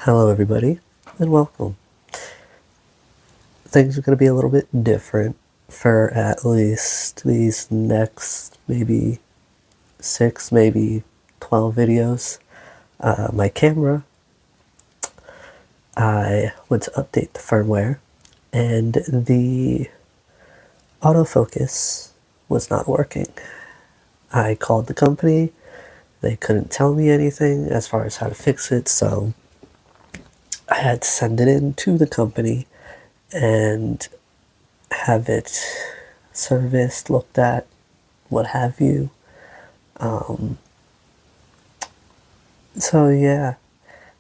Hello everybody, and welcome. Things are going to be a little bit different for at least these next maybe 6, maybe 12 videos. My camera, I went to update the firmware, and the autofocus was not working. I called the company, they couldn't tell me anything as far as how to fix it, so I had to send it in to the company and have it serviced, looked at, what have you. So yeah,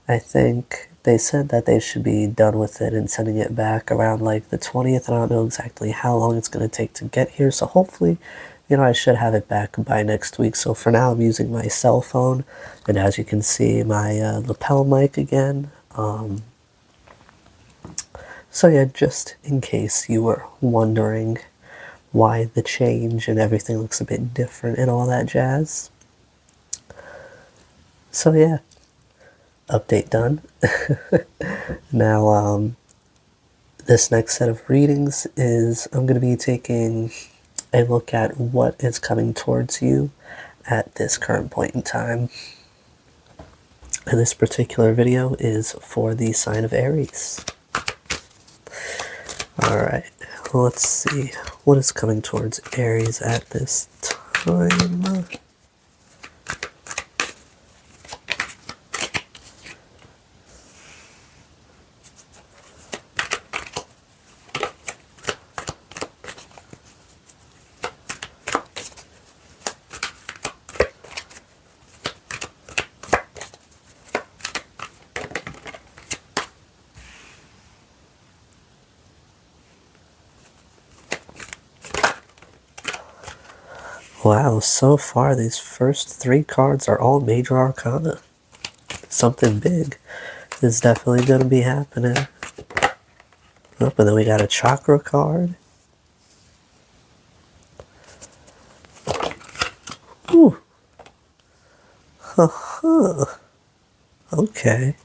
I think they said that they should be done with it and sending it back around like the 20th. And I don't know exactly how long it's going to take to get here. So hopefully, I should have it back by next week. So for now, I'm using my cell phone. And as you can see, my lapel mic again. So yeah, just in case you were wondering why the change and everything looks a bit different and all that jazz. So yeah, update done. Now, this next set of readings is I'm going to be taking a look at what is coming towards you at this current point in time. And this particular video is for the sign of Aries. Alright, let's see what is coming towards Aries at this time. Wow, so far these first 3 cards are all major arcana. Something big is definitely going to be happening. Oh, and then we got a chakra card. Ooh. Huh. Okay.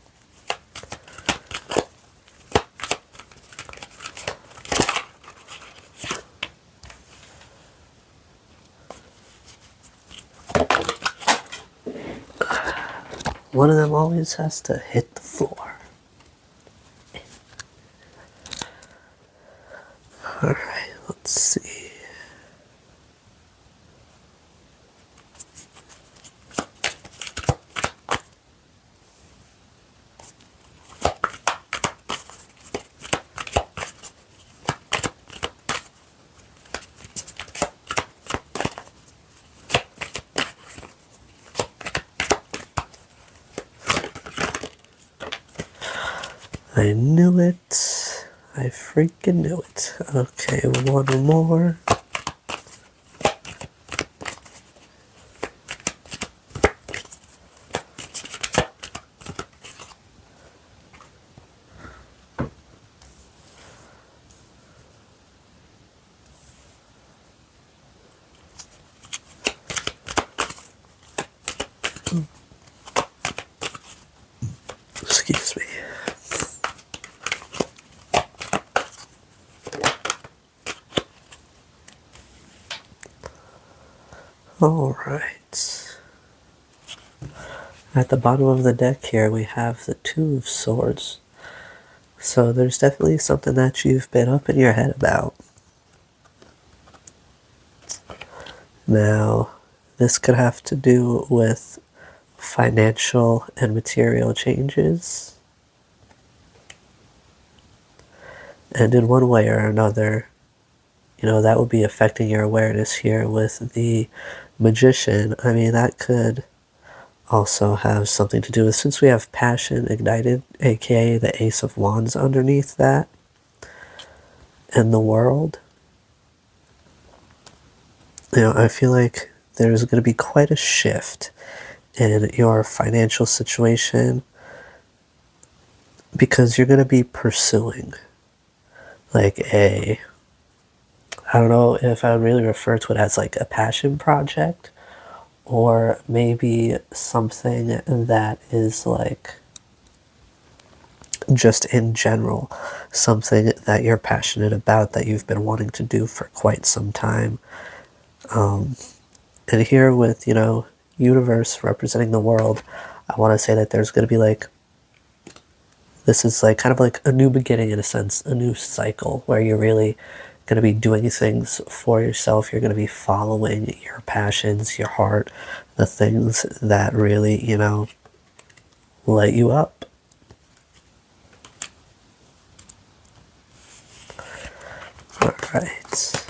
One of them always has to hit the floor. Alright, let's see. I knew it. I freaking knew it. Okay, one more. Excuse me. Alright. At the bottom of the deck here, we have the Two of Swords. So there's definitely something that you've been up in your head about. Now, this could have to do with financial and material changes. And in one way or another, that would be affecting your awareness here with the Magician. I mean, that could also have something to do with, since we have Passion ignited, aka the Ace of Wands underneath that, and the World. I feel like there's going to be quite a shift in your financial situation because you're going to be pursuing like I don't know if I would really refer to it as like a passion project, or maybe something that is like just in general, something that you're passionate about that you've been wanting to do for quite some time. And here with, universe representing the world, I want to say that there's going to be like, this is like kind of like a new beginning in a sense, a new cycle where you're really going to be doing things for yourself. You're going to be following your passions, your heart, the things that really, light you up. All right.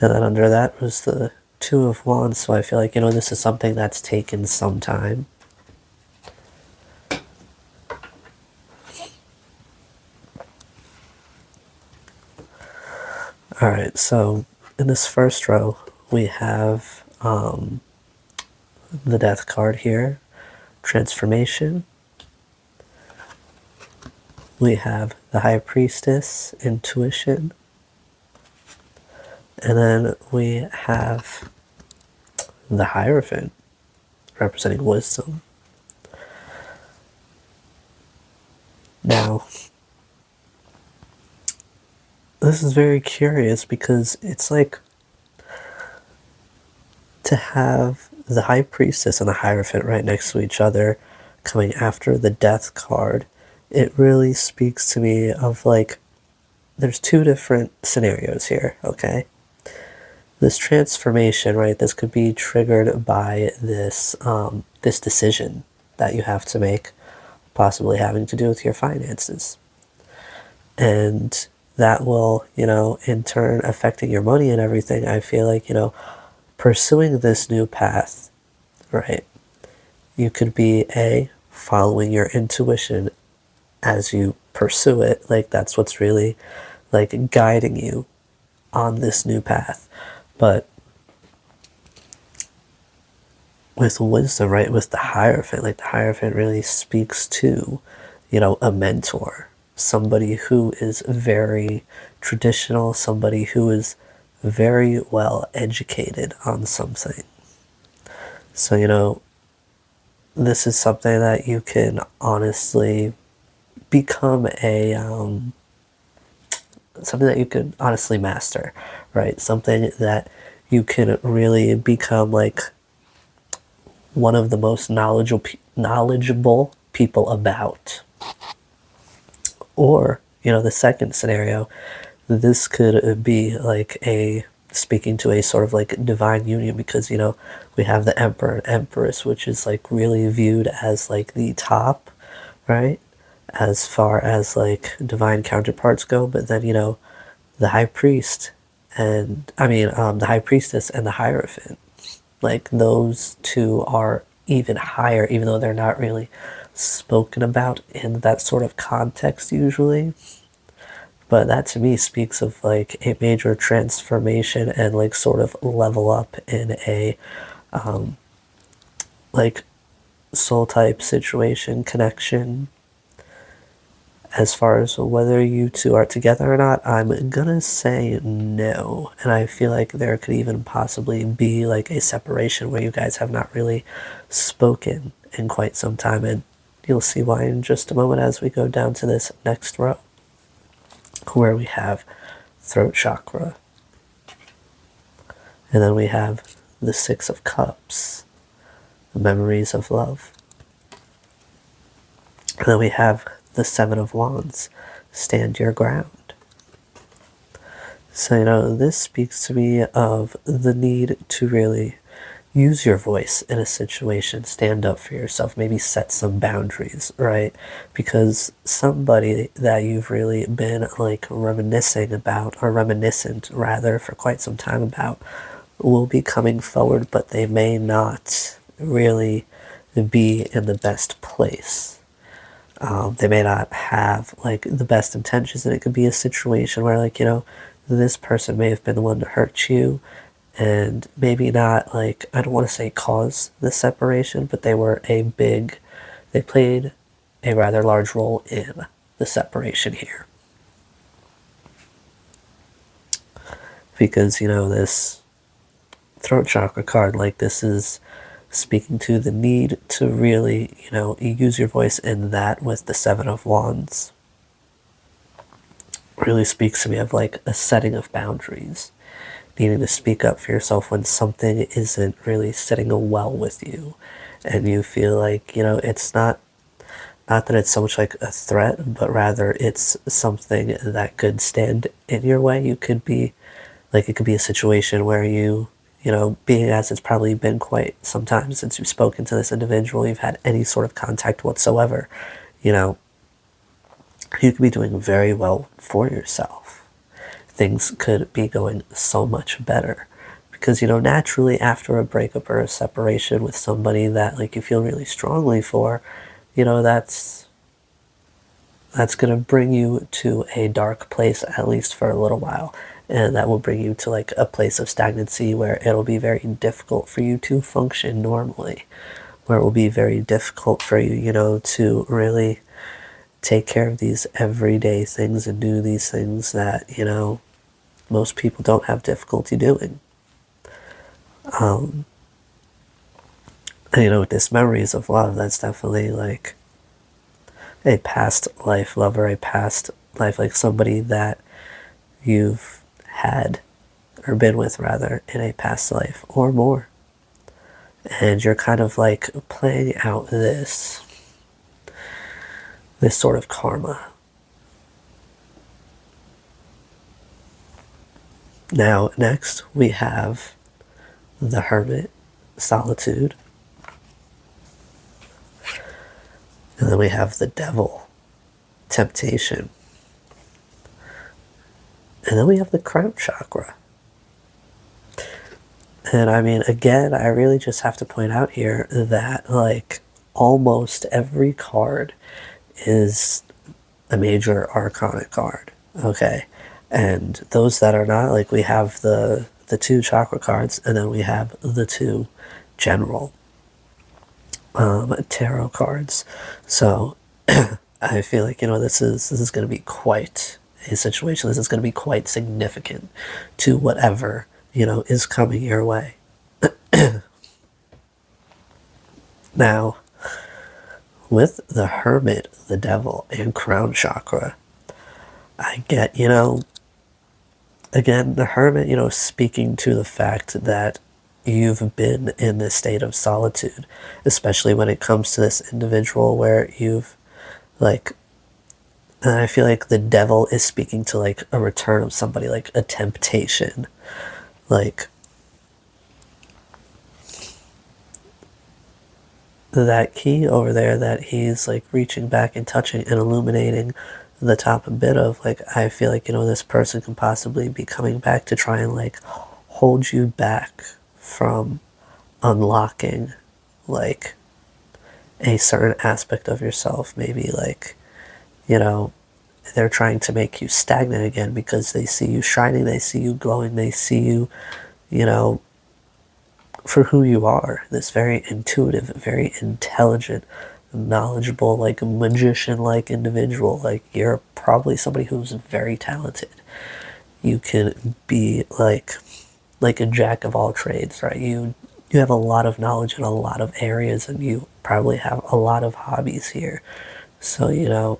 And then under that was the Two of Wands. So I feel like, this is something that's taken some time. All right, so in this first row, we have the Death card here, transformation. We have the High Priestess, intuition. And then we have the Hierophant, representing wisdom. Now, this is very curious because it's like to have the High Priestess and the Hierophant right next to each other coming after the Death card. It really speaks to me of like, there's two different scenarios here, okay? This transformation, right, this could be triggered by this this decision that you have to make, possibly having to do with your finances. And that will, in turn affecting your money and everything. I feel like, pursuing this new path, right, you could be following your intuition as you pursue it. Like that's what's really like guiding you on this new path. But with wisdom, right, with the Hierophant, like the Hierophant really speaks to, a mentor, somebody who is very traditional, somebody who is very well educated on something. So, this is something that you can honestly become something that you could honestly master, right? Something that you can really become like one of the most knowledgeable people about. Or, the second scenario, this could be like speaking to a sort of like divine union because, we have the Emperor and Empress, which is like really viewed as like the top, right? As far as like divine counterparts go. But then, the High Priest and, the High Priestess and the Hierophant, like those two are even higher, even though they're not really spoken about in that sort of context usually. But that to me speaks of like a major transformation and like sort of level up in a like soul type situation, connection. As far as whether you two are together or not, I'm gonna say no. And I feel like there could even possibly be like a separation where you guys have not really spoken in quite some time. And you'll see why in just a moment as we go down to this next row, where we have throat chakra. And then we have the Six of Cups, the memories of love. And then we have the Seven of Wands, stand your ground. So, this speaks to me of the need to really use your voice in a situation, stand up for yourself, maybe set some boundaries, right? Because somebody that you've really been like reminiscent rather, for quite some time about, will be coming forward, but they may not really be in the best place. They may not have like the best intentions, and it could be a situation where like, this person may have been the one to hurt you and maybe not like, I don't want to say cause the separation, but they played a rather large role in the separation here. Because, this throat chakra card, like this is speaking to the need to really, use your voice, in that with the Seven of Wands really speaks to me of like a setting of boundaries, needing to speak up for yourself when something isn't really sitting well with you, and you feel like, it's not that it's so much like a threat, but rather it's something that could stand in your way. You could be like, it could be a situation where being as it's probably been quite some time since you've spoken to this individual, you've had any sort of contact whatsoever, you know, you could be doing very well for yourself. Things could be going so much better. Because, naturally after a breakup or a separation with somebody that like you feel really strongly for, that's going to bring you to a dark place, at least for a little while. And that will bring you to like a place of stagnancy where it'll be very difficult for you to function normally, where it will be very difficult for you, to really take care of these everyday things and do these things that, most people don't have difficulty doing. And, with this memories of love, that's definitely like a past life lover, a past life, like somebody that you've had or been with rather in a past life or more. And you're kind of like playing out this sort of karma. Now, next we have the Hermit, solitude. And then we have the Devil, temptation. And then we have the crown chakra. And I mean, again, I really just have to point out here that like almost every card is a major arcana card, okay? And those that are not, like we have the two chakra cards, and then we have the two general tarot cards. So I feel like, this is going to be quite a situation. This is going to be quite significant to whatever, is coming your way. Now, with the Hermit, the Devil, and crown chakra, I get, again, the Hermit, speaking to the fact that you've been in this state of solitude, especially when it comes to this individual where you've like, and I feel like the Devil is speaking to like a return of somebody, like a temptation, like that key over there that he's like reaching back and touching and illuminating the top a bit of. Like, I feel like, this person can possibly be coming back to try and like hold you back from unlocking like a certain aspect of yourself. Maybe like, they're trying to make you stagnant again because they see you shining, they see you glowing, they see you, for who you are, this very intuitive, very intelligent, knowledgeable, like magician-like individual. Like, you're probably somebody who's very talented. You can be like a jack of all trades, right? You have a lot of knowledge in a lot of areas, and you probably have a lot of hobbies here. So,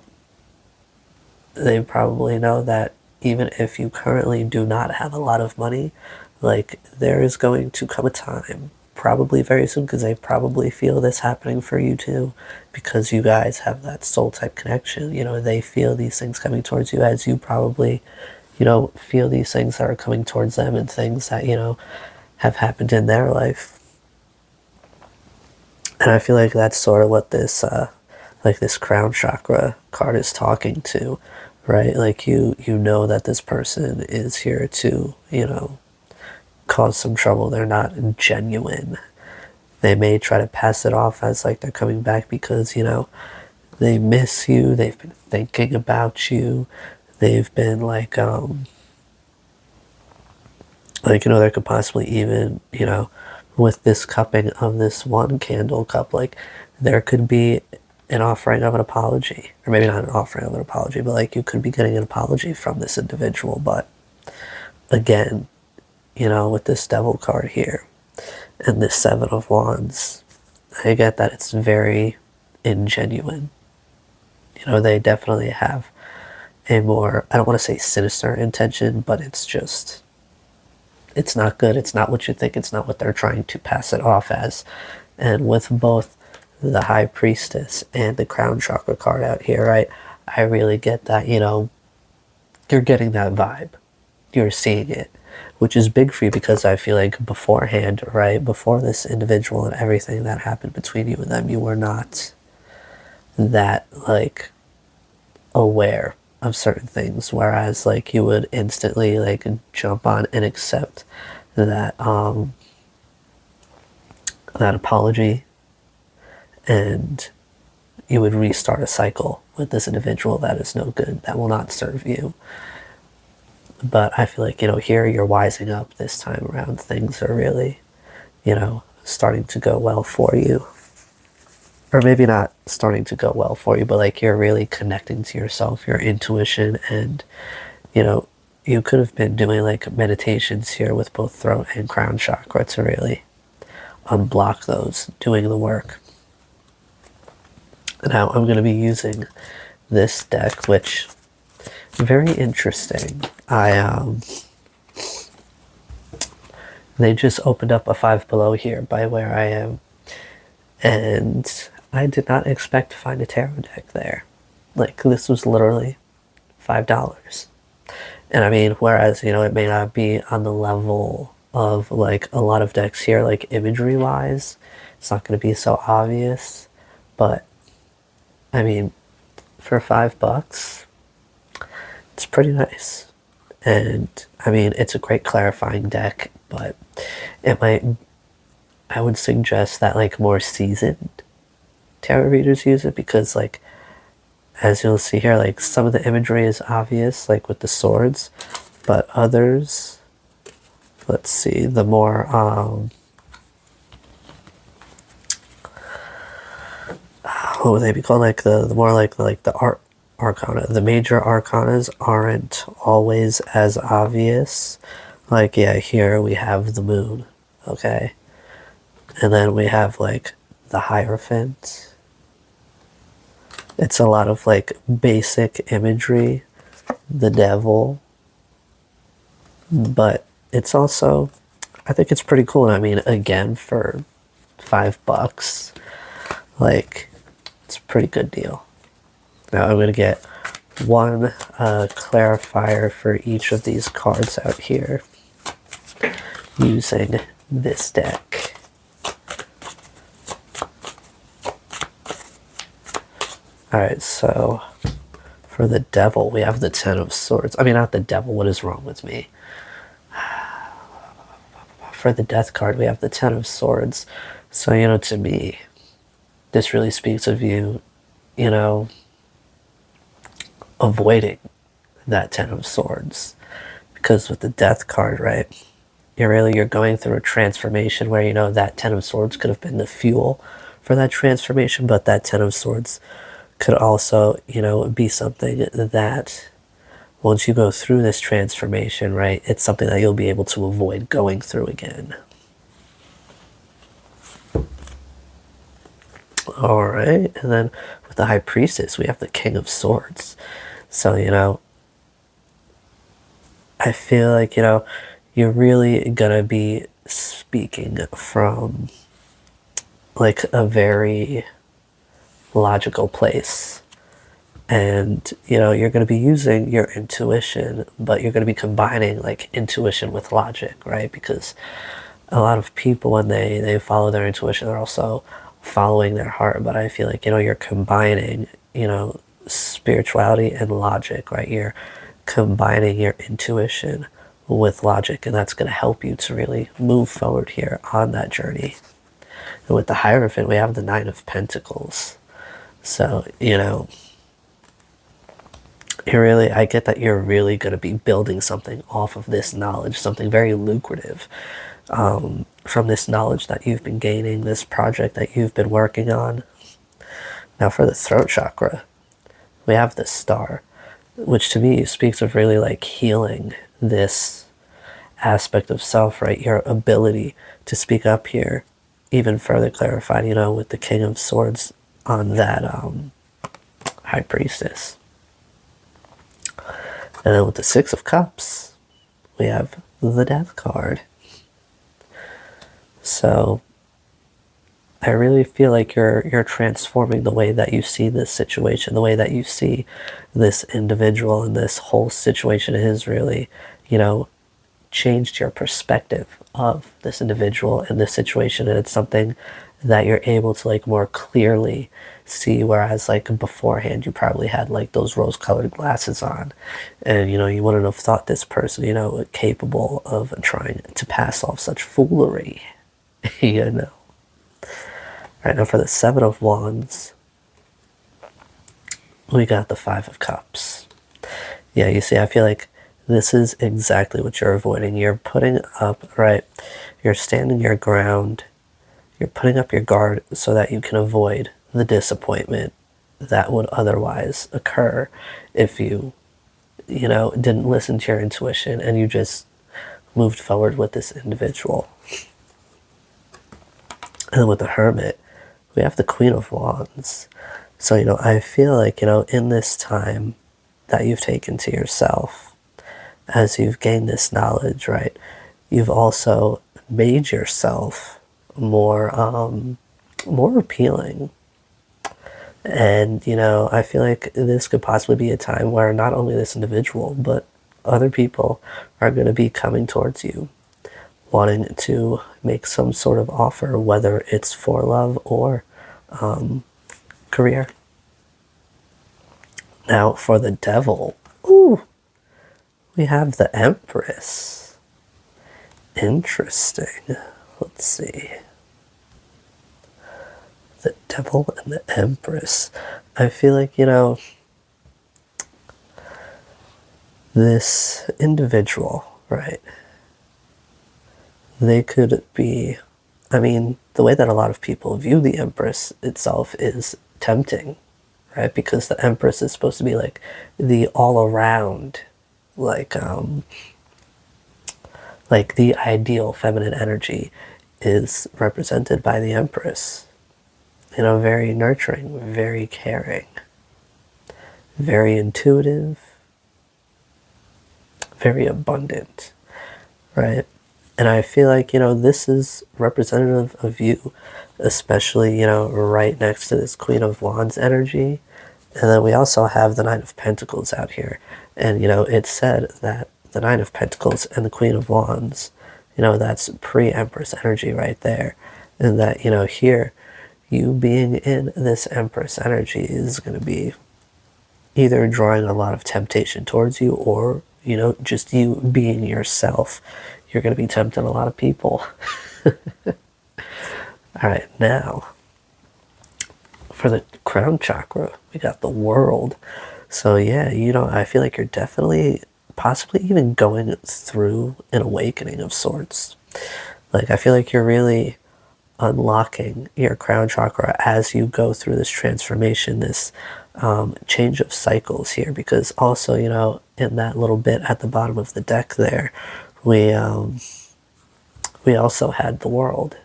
they probably know that even if you currently do not have a lot of money, like, there is going to come a time, probably very soon, because they probably feel this happening for you too, because you guys have that soul type connection. They feel these things coming towards you as you probably, feel these things that are coming towards them, and things that, have happened in their life. And I feel like that's sort of what this, like this crown chakra card is talking to, right? Like, you know that this person is here to, cause some trouble. They're not genuine. They may try to pass it off as like they're coming back because, they miss you. They've been thinking about you. They've been like, there could possibly even, with this cupping of this one candle cup, like there could be an offering of an apology, or maybe not an offering of an apology, but like you could be getting an apology from this individual. But again, with this Devil card here, And the Seven of Wands, I get that it's very ingenuine. You know, they definitely have a more, I don't want to say sinister intention, but it's just, it's not good. It's not what you think. It's not what they're trying to pass it off as. And with both the High Priestess and the Crown Chakra card out here, right, I really get that, you know, you're getting that vibe. You're seeing it, which is big for you because I feel like beforehand, right, before this individual and everything that happened between you and them, you were not that, like, aware of certain things, whereas like you would instantly like jump on and accept that that apology, and you would restart a cycle with this individual that is no good, that will not serve you. But I feel like, you know, here you're wising up this time around. Things are really, you know, starting to go well for you. Or maybe not starting to go well for you, but like you're really connecting to yourself, your intuition, and, you know, you could have been doing like meditations here with both throat and crown chakra to really unblock those, doing the work. Now I'm going to be using this deck, which very interesting. They just opened up a Five Below here by where I am, and I did not expect to find a tarot deck there. Like, this was literally $5. And I mean, whereas, you know, it may not be on the level of like a lot of decks here, like imagery wise, it's not going to be so obvious. But I mean, for $5, it's pretty nice. And I mean, it's a great clarifying deck, but it might, I would suggest that like more seasoned tarot readers use it, because like, as you'll see here, like some of the imagery is obvious, like with the swords, but others, let's see, the more what would they be called, like the more like the art arcana, the major arcanas aren't always as obvious. Like, yeah, here we have the moon, okay, and then we have like the Hierophant. It's a lot of like basic imagery, the devil, but it's also, I think it's pretty cool. And I mean, again, for $5, like, it's a pretty good deal. Now I'm going to get one clarifier for each of these cards out here using this deck. Alright, so for the devil, we have the Ten of Swords. I mean, not the devil, what is wrong with me? For the death card, we have the Ten of Swords. So, you know, to me, this really speaks of you, you know, avoiding that Ten of Swords. Because with the death card, right, you're going through a transformation where, you know, that Ten of Swords could have been the fuel for that transformation, but that Ten of Swords could also, you know, be something that once you go through this transformation, right, it's something that you'll be able to avoid going through again. All right, and then with the High Priestess, we have the King of Swords. So, you know, I feel like, you know, you're really gonna be speaking from like a very logical place, and you know, you're going to be using your intuition, but you're going to be combining like intuition with logic, right? Because a lot of people, when they follow their intuition, they're also following their heart. But I feel like, you know, you're combining, you know, spirituality and logic, right? You're combining your intuition with logic, and that's going to help you to really move forward here on that journey. And with the Hierophant, we have the Nine of Pentacles. So, you know, I get that you're really going to be building something off of this knowledge, something very lucrative from this knowledge that you've been gaining, this project that you've been working on. Now for the throat chakra, we have the Star, which to me speaks of really like healing this aspect of self, right? Your ability to speak up here, even further clarified, you know, with the King of Swords on that High Priestess. And then with the Six of Cups, we have the Death card. So I really feel like you're transforming the way that you see this situation, the way that you see this individual, and this whole situation has really, you know, changed your perspective of this individual and this situation, and it's something that you're able to like more clearly see, whereas like beforehand you probably had like those rose-colored glasses on, and you know, you wouldn't have thought this person, you know, capable of trying to pass off such foolery. You know. Right, now for the Seven of Wands, we got the Five of Cups. Yeah, you see, I feel like this is exactly what you're avoiding. You're putting up, right, you're standing your ground, you're putting up your guard so that you can avoid the disappointment that would otherwise occur if you know, didn't listen to your intuition and you just moved forward with this individual. And then with the Hermit, we have the Queen of Wands. So, you know, I feel like, you know, in this time that you've taken to yourself, as you've gained this knowledge, right, you've also made yourself more more appealing. And, you know, I feel like this could possibly be a time where not only this individual, but other people are going to be coming towards you, wanting to make some sort of offer, whether it's for love or career. Now for the Devil, ooh, we have the Empress. Interesting. Let's see. The Devil and the Empress. I feel like, you know, this individual, right, they could be, I mean, the way that a lot of people view the Empress itself is tempting, right? Because the Empress is supposed to be like the all-around, like the ideal feminine energy is represented by the Empress. You know, very nurturing, very caring, very intuitive, very abundant, right? And I feel like, you know, this is representative of you, especially, you know, right next to this Queen of Wands energy. And then we also have the Nine of Pentacles out here. And, you know, it's said that the Nine of Pentacles and the Queen of Wands, you know, that's pre-Empress energy right there. And that, you know, here, you being in this Empress energy is going to be either drawing a lot of temptation towards you, or, you know, just you being yourself. You're going to be tempting a lot of people. All right, now for the crown chakra, we got the World. So yeah, you know, I feel like you're definitely possibly even going through an awakening of sorts. Like, I feel like you're really unlocking your crown chakra as you go through this transformation, this change of cycles here. Because also, you know, in that little bit at the bottom of the deck there, we also had the World.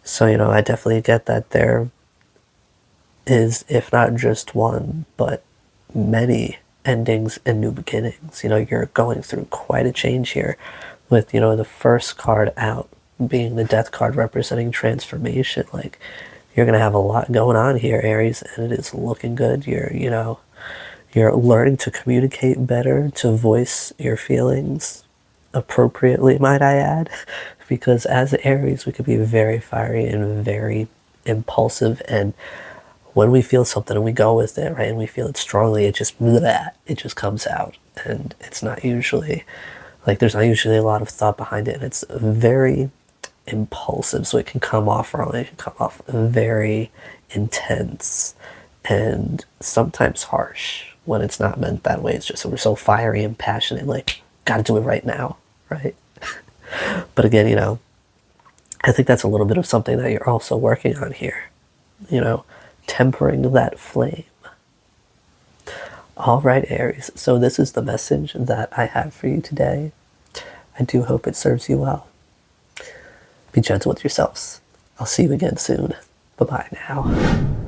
So, you know, I definitely get that there is, if not just one, but many endings and new beginnings. You know, you're going through quite a change here with, you know, the first card out being the Death card representing transformation. Like, you're going to have a lot going on here, Aries, and it is looking good. You're, you know, you're learning to communicate better, to voice your feelings appropriately, might I add, because as Aries, we could be very fiery and very impulsive, and when we feel something and we go with it, right, and we feel it strongly, it just, bleh, it just comes out, and it's not usually, like, there's not usually a lot of thought behind it, and it's very impulsive, so it can come off wrong, it can come off very intense, and sometimes harsh when it's not meant that way. It's just we're so fiery and passionate, like, gotta do it right now, right? But again, you know, I think that's a little bit of something that you're also working on here, you know, tempering that flame. All right, Aries, so this is the message that I have for you today. I do hope it serves you well. Be gentle with yourselves. I'll see you again soon. Bye bye now.